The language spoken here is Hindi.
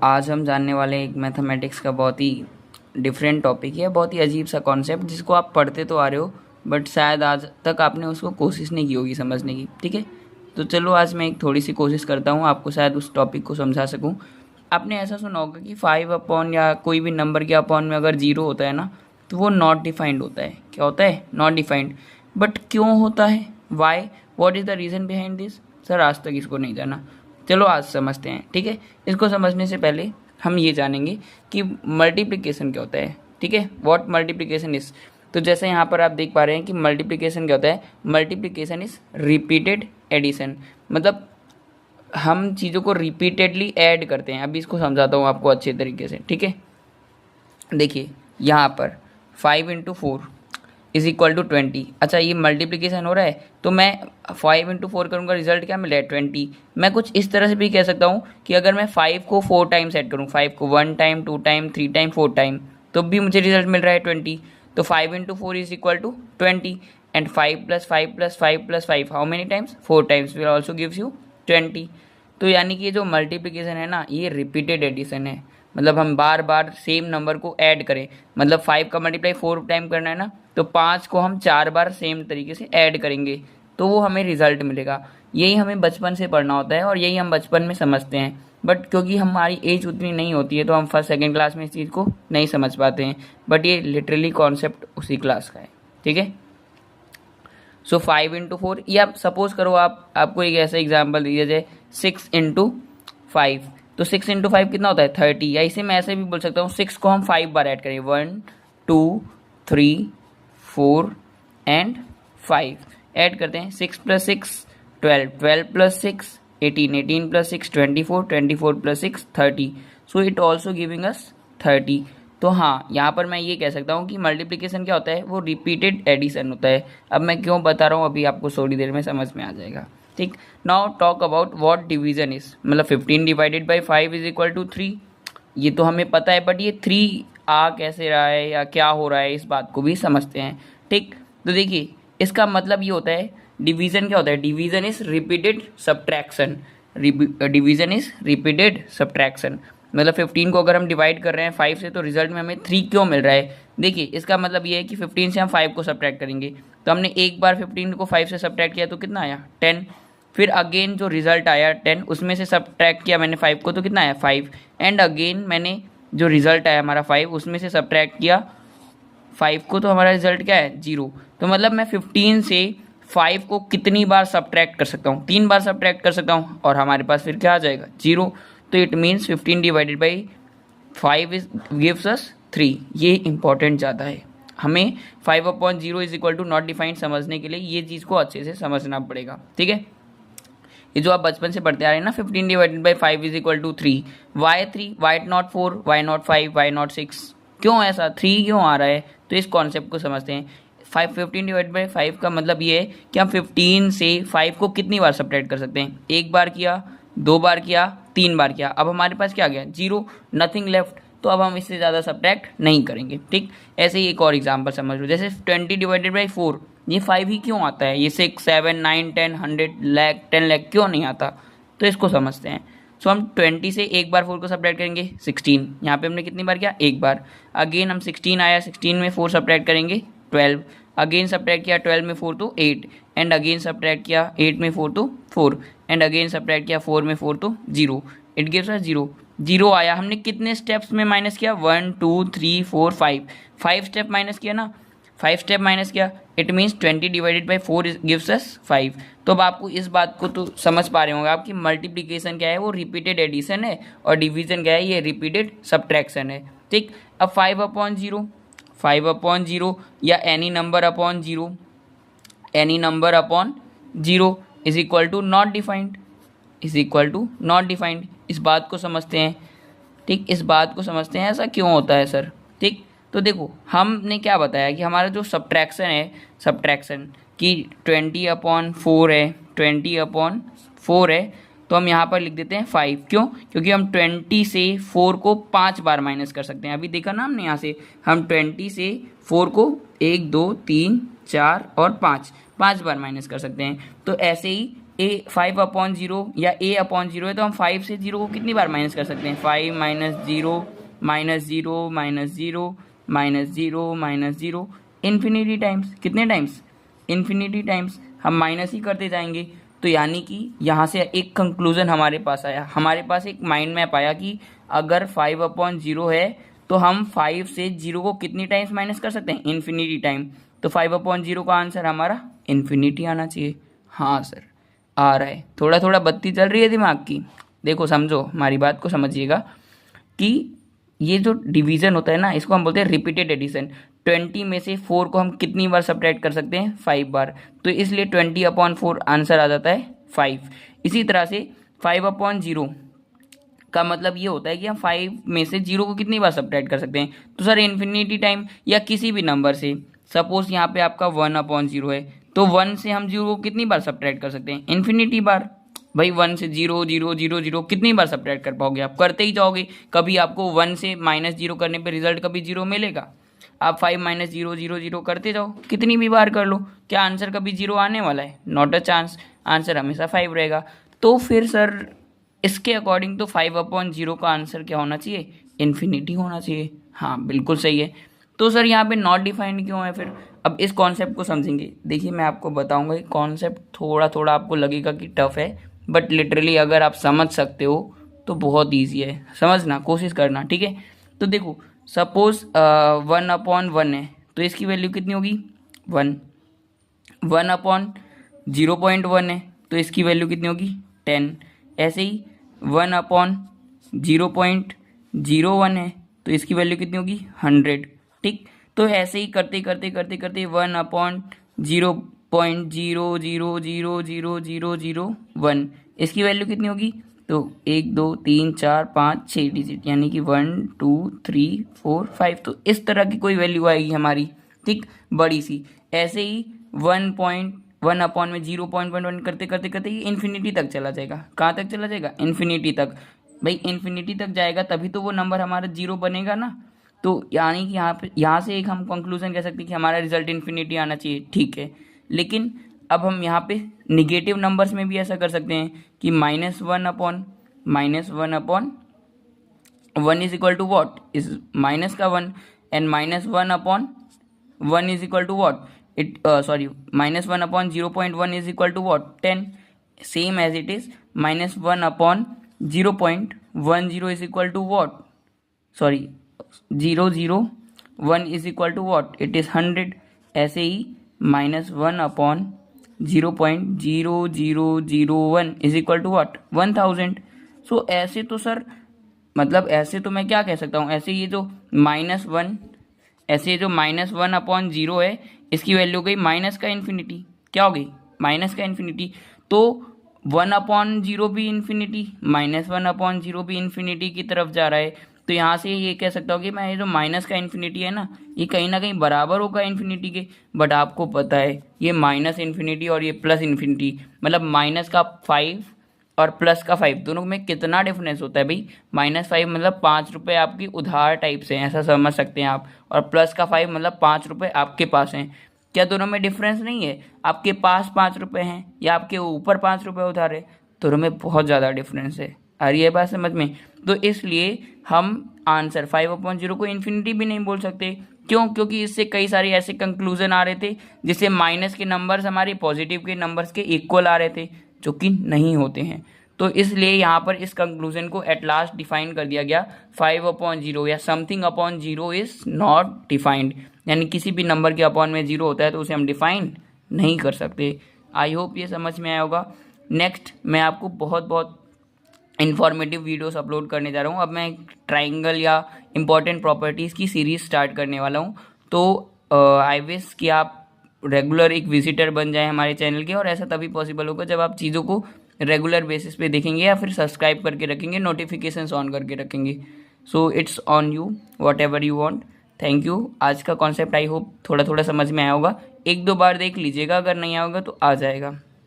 आज हम जानने वाले एक मैथमेटिक्स का बहुत ही डिफरेंट टॉपिक है, बहुत ही अजीब सा कॉन्सेप्ट जिसको आप पढ़ते तो आ रहे हो बट शायद आज तक आपने उसको कोशिश नहीं की होगी समझने की। ठीक है, तो चलो आज मैं एक थोड़ी सी कोशिश करता हूँ आपको शायद उस टॉपिक को समझा सकूँ। आपने ऐसा सुना होगा कि 5 अपॉन या कोई भी नंबर के अपॉन में अगर 0 होता है ना तो वो नॉट डिफाइंड होता है। क्या होता है? Not defined. बट क्यों होता है? Why? What is the reason behind this? Sir आज तक इसको नहीं जाना। चलो आज समझते हैं। ठीक है, इसको समझने से पहले हम ये जानेंगे कि मल्टीप्लिकेशन क्या होता है। ठीक है, व्हाट मल्टीप्लिकेशन इज। तो जैसे यहाँ पर आप देख पा रहे हैं कि मल्टीप्लिकेशन क्या होता है। मल्टीप्लिकेशन इज रिपीटेड एडिशन, मतलब हम चीज़ों को रिपीटेडली ऐड करते हैं। अभी इसको समझाता हूँ आपको अच्छे तरीके से। ठीक है, देखिए यहाँ पर 5 इंटू 4 इज इक्वल टू 20। अच्छा, ये मल्टीप्लिकेशन हो रहा है तो मैं 5 इंटू 4 करूँगा, रिजल्ट क्या मिला है? 20। मैं कुछ इस तरह से भी कह सकता हूँ कि अगर मैं 5 को 4 टाइम्स ऐड करूँ, 5 को 1 टाइम, 2 टाइम, 3 टाइम, 4 टाइम, तो भी मुझे रिजल्ट मिल रहा है 20। तो 5 into 4 is equal to 20 and 5 plus 5 plus 5 plus 5 how many times? 4 times will also gives you 20। तो यानी कि ये जो मल्टीप्लिकेशन है ना, ये रिपीटेड एडिशन है। मतलब हम बार बार सेम नंबर को ऐड करें, मतलब 5 का मल्टीप्लाई 4 टाइम करना है ना, तो 5 को हम 4 बार सेम तरीके से ऐड करेंगे तो वो हमें रिजल्ट मिलेगा। यही हमें बचपन से पढ़ना होता है और यही हम बचपन में समझते हैं। बट क्योंकि हमारी एज उतनी नहीं होती है तो हम फर्स्ट सेकेंड क्लास में इस चीज़ को नहीं समझ पाते हैं, बट ये लिटरली कॉन्सेप्ट उसी क्लास का है। ठीक है, सो 5 इंटू 4, या सपोज करो आपको एक ऐसा एग्जाम्पल दिया जाए 6 इंटू 5, तो 6 इंटू 5 कितना होता है? 30। या इसे मैं ऐसे भी बोल सकता हूँ 6 को हम 5 बार ऐड करें, 1 2 3 4 एंड 5 ऐड करते हैं। 6 plus 6 12, 12 plus 6 18, 18 plus 6 24, 24 plus 6 30, so it also giving us 30। तो हाँ, यहाँ पर मैं ये कह सकता हूँ कि मल्टीप्लिकेशन क्या होता है? वो रिपीटेड एडिशन होता है। अब मैं क्यों बता रहा हूँ अभी आपको थोड़ी देर में समझ में आ जाएगा। ठीक, now talk about what division is. मतलब 15 divided by 5 is equal to 3, ये तो हमें पता है, बट ये 3 आ कैसे रहा है या क्या हो रहा है इस बात को भी समझते हैं। ठीक, तो देखिए इसका मतलब ये होता है, डिवीजन क्या होता है? Division is repeated subtraction. Division is repeated subtraction, मतलब 15 को अगर हम डिवाइड कर रहे हैं 5 से तो रिजल्ट में हमें 3 क्यों मिल रहा है? देखिए इसका मतलब ये है कि 15 से हम 5 को सब्ट्रैक्ट करेंगे, तो हमने एक बार 15 को 5 से सब्ट्रैक्ट किया तो कितना आया? 10। फिर अगेन जो रिजल्ट आया 10, उसमें से सब्ट्रैक्ट किया मैंने 5 को तो कितना आया? 5। एंड अगेन मैंने जो रिजल्ट आया हमारा 5, उसमें से सब्ट्रैक्ट किया 5 को, तो हमारा रिजल्ट क्या है? 0। तो मतलब मैं 15 से 5 को कितनी बार सब्ट्रैक्ट कर सकता हूँ? 3 बार सब्ट्रैक्ट कर सकता हूँ और हमारे पास फिर क्या आ जाएगा? 0। तो it means 15 divided by 5 is gives us 3। ये इंपॉर्टेंट ज़्यादा है, हमें 5/0 is equal to not defined समझने के लिए ये चीज़ को अच्छे से समझना पड़ेगा। ठीक है, ये जो आप बचपन से पढ़ते आ रहे हैं ना, 15 divided by 5 is equal to 3। Why 3? Why not 4? Why not 5? Why not 6? क्यों ऐसा 3 क्यों आ रहा है? तो इस कॉन्सेप्ट को समझते हैं। 15 डिवाइड बाई 5 का मतलब ये है कि हम 15 से 5 को कितनी बार सब्ट्रैक्ट कर सकते हैं? एक बार किया, 2 बार किया, 3 बार किया, अब हमारे पास क्या आ गया? 0, नथिंग लेफ्ट। तो अब हम इससे ज़्यादा सब्ट्रैक्ट नहीं करेंगे। ठीक, ऐसे ही एक और एग्जांपल समझ लो, जैसे 20 डिवाइडेड बाई 4, ये 5 ही क्यों आता है? ये 6 7 9 10 100 लाख 10 लाख क्यों नहीं आता? तो इसको समझते हैं। सो हम 20 से एक बार 4 को सब्ट्रैक्ट करेंगे 16, यहाँ पे हमने कितनी बार किया? एक बार। अगेन हम 16 आया, 16 में 4 सब्ट्रैक्ट करेंगे 12, अगेन सब्ट्रैक्ट किया 12 में 4 तो 8, एंड अगेन सब्ट्रैक्ट किया 8 में 4 तो 4, एंड अगेन सब्ट्रैक्ट किया 4 में 4 तो 0, इट गिव्स अस 0। 0 आया, हमने कितने स्टेप्स में माइनस किया? 1 2 3 4 5, 5 स्टेप माइनस किया ना, 5 स्टेप माइनस किया, it means 20 divided by 4 gives us 5। तो अब आपको इस बात को तो समझ पा रहे होंगे आपकी मल्टीप्लिकेशन क्या है? वो रिपीटेड एडिशन है, और डिवीजन क्या है? ये रिपीटेड सब्ट्रैक्शन है। ठीक, अब 5/0, 5/0 या any number upon 0, any number upon 0 is equal to not defined, is equal to not defined. इस बात को समझते हैं। ठीक, इस बात को समझते हैं ऐसा क्यों होता है सर। ठीक, तो देखो हमने क्या बताया कि हमारा जो सब्ट्रैक्शन है, सब्ट्रैक्शन कि 20/4 है, 20/4 है, तो हम यहाँ पर लिख देते हैं 5। क्यों? क्योंकि हम 20 से 4 को 5 बार माइनस कर सकते हैं। अभी देखा ना हमने, यहाँ से हम 20 से 4 को 1 2 3 4 और 5 बार माइनस कर सकते हैं। तो ऐसे ही ए 5/0 या a/0 है, तो हम 5 से 0 को कितनी बार माइनस कर सकते हैं? 5 - 0 - 0 - 0 - 0 - 0 इन्फिनिटी टाइम्स। कितने टाइम्स? इन्फिनिटी टाइम्स हम माइनस ही करते जाएंगे। तो यानी कि यहाँ से एक कंक्लूजन हमारे पास आया, हमारे पास एक माइंड मैप आया कि अगर 5/0 है तो हम 5 से 0 को कितनी टाइम्स माइनस कर सकते हैं? Infinity time. तो 5/0 का आंसर हमारा इन्फिनिटी आना चाहिए। हाँ सर, आ रहा है। थोड़ा थोड़ा बत्ती चल रही है दिमाग की। देखो समझो, हमारी बात को समझिएगा कि ये जो डिवीजन होता है ना, इसको हम बोलते हैं रिपीटेड एडिशन। 20 में से 4 को हम कितनी बार सब्ट्रैक्ट कर सकते हैं? 5 बार। तो इसलिए 20/4 आंसर आ जाता है 5। इसी तरह से 5/0 का मतलब ये होता है कि हम 5 में से 0 को कितनी बार सब्ट्रैक्ट कर सकते हैं? तो सर इन्फिनिटी टाइम या किसी भी नंबर से। सपोज यहाँ पे आपका 1/0 है, तो 1 से हम 0 को कितनी बार सब्ट्रैक्ट कर सकते हैं? इन्फिनिटी बार। भाई 1 से 0 0 0 0 कितनी बार सब्ट्रैक्ट कर पाओगे? आप करते ही जाओगे। कभी आपको 1 से -0 करने पे रिजल्ट कभी 0 मिलेगा? आप 5 - 0 0 0 करते जाओ, कितनी भी बार कर लो, क्या आंसर कभी 0 आने वाला है? Not a chance. आंसर हमेशा 5 रहेगा। तो फिर सर इसके अकॉर्डिंग तो 5/0 का आंसर क्या होना चाहिए? इन्फिनिटी होना चाहिए। हाँ बिल्कुल सही है। तो सर यहाँ पे नॉट डिफाइंड क्यों है फिर? अब इस कॉन्सेप्ट को समझेंगे। देखिए मैं आपको बताऊंगा, कॉन्सेप्ट थोड़ा थोड़ा आपको लगेगा कि टफ है, बट लिटरली अगर आप समझ सकते हो तो बहुत ईजी है। समझना कोशिश करना, ठीक है? तो देखो सपोज 1/1 है, तो इसकी वैल्यू कितनी होगी? 1। 1/0.1 है, तो इसकी वैल्यू कितनी होगी? 10। ऐसे ही 1/0.01 है, तो इसकी वैल्यू कितनी होगी? 100। ठीक, तो ऐसे ही करते करते करते करते 1/0.000000001 इसकी वैल्यू कितनी होगी? तो 1 2 3 4 5 6 डिजिट, यानी कि 1 2 3 4 5। तो इस तरह की कोई वैल्यू आएगी हमारी, ठीक, बड़ी सी। ऐसे ही 1/0.1 करते करते करते ये इन्फिनिटी तक चला जाएगा। कहाँ तक चला जाएगा? इन्फिनिटी तक। भाई इन्फिनिटी तक जाएगा तभी तो वो नंबर हमारा 0 बनेगा ना। तो यानी कि यहाँ से एक हम कंक्लूजन कह सकते हैं कि हमारा रिजल्ट इन्फिनिटी आना चाहिए, ठीक है। लेकिन अब हम यहाँ पे निगेटिव नंबर्स में भी ऐसा कर सकते हैं कि -1/1 is equal to what? Is minus का 1, and -1/1 is equal to what? -1/0.1 is equal to what? 10. Same as it is, -1/0.10 is equal to what? 001 is equal to what? It is 100. ऐसे ही -1/0.0001 is equal to what? 1000. सो ऐसे तो सर, मतलब ऐसे तो मैं क्या कह सकता हूँ, ऐसे ये जो -1, ऐसे जो -1/0 है, इसकी वैल्यू गई माइनस का इन्फिनिटी। क्या हो गई? माइनस का इन्फिनिटी। तो 1/0 भी इन्फिनिटी, -1/0 भी इन्फिनिटी की तरफ जा रहा है। तो यहाँ से ये कह सकता हूँ कि मैं ये जो माइनस का इन्फिनिटी है ना, ये कहीं ना कहीं बराबर होगा इन्फिनिटी के। बट आपको पता है ये माइनस इन्फिनिटी और ये प्लस इन्फिनिटी, मतलब माइनस का 5 और प्लस का 5 दोनों में कितना डिफरेंस होता है भाई? -5 मतलब 5 रुपये आपकी उधार टाइप से हैं, ऐसा समझ सकते हैं आप। और प्लस का 5 मतलब 5 रुपये आपके पास हैं। क्या दोनों में डिफरेंस नहीं है? आपके पास 5 रुपये हैं या आपके ऊपर 5 रुपये उधार है, दोनों में बहुत ज़्यादा डिफरेंस है। आ रही है बात समझ में? तो इसलिए हम आंसर 5/0 को इन्फिनिटी भी नहीं बोल सकते। क्यों? क्योंकि इससे कई सारे ऐसे कंक्लूजन आ रहे थे जिससे माइनस के नंबर्स हमारे पॉजिटिव के नंबर्स के इक्वल आ रहे थे, जो कि नहीं होते हैं। तो इसलिए यहाँ पर इस कंक्लूजन को एट लास्ट डिफाइन कर दिया गया, 5/0 या something upon 0 is not defined, यानी किसी भी नंबर के अपॉन में 0 होता है तो उसे हम डिफाइन नहीं कर सकते। आई होप ये समझ में आया होगा। नेक्स्ट मैं आपको बहुत बहुत इन्फॉर्मेटिव वीडियोस अपलोड करने जा रहा हूँ। अब मैं ट्राइंगल या इम्पॉर्टेंट प्रॉपर्टीज़ की सीरीज़ स्टार्ट करने वाला हूँ। तो आई विश कि आप रेगुलर एक विजिटर बन जाए हमारे चैनल के, और ऐसा तभी पॉसिबल होगा जब आप चीज़ों को रेगुलर बेसिस पे देखेंगे या फिर सब्सक्राइब करके रखेंगे, नोटिफिकेशंस ऑन करके रखेंगे। So it's on you, what ever you want. Thank you. आज का कॉन्सेप्ट आई होप थोड़ा थोड़ा समझ में आया होगा। 1-2 बार देख लीजिएगा, अगर नहीं आया होगा तो आ जाएगा।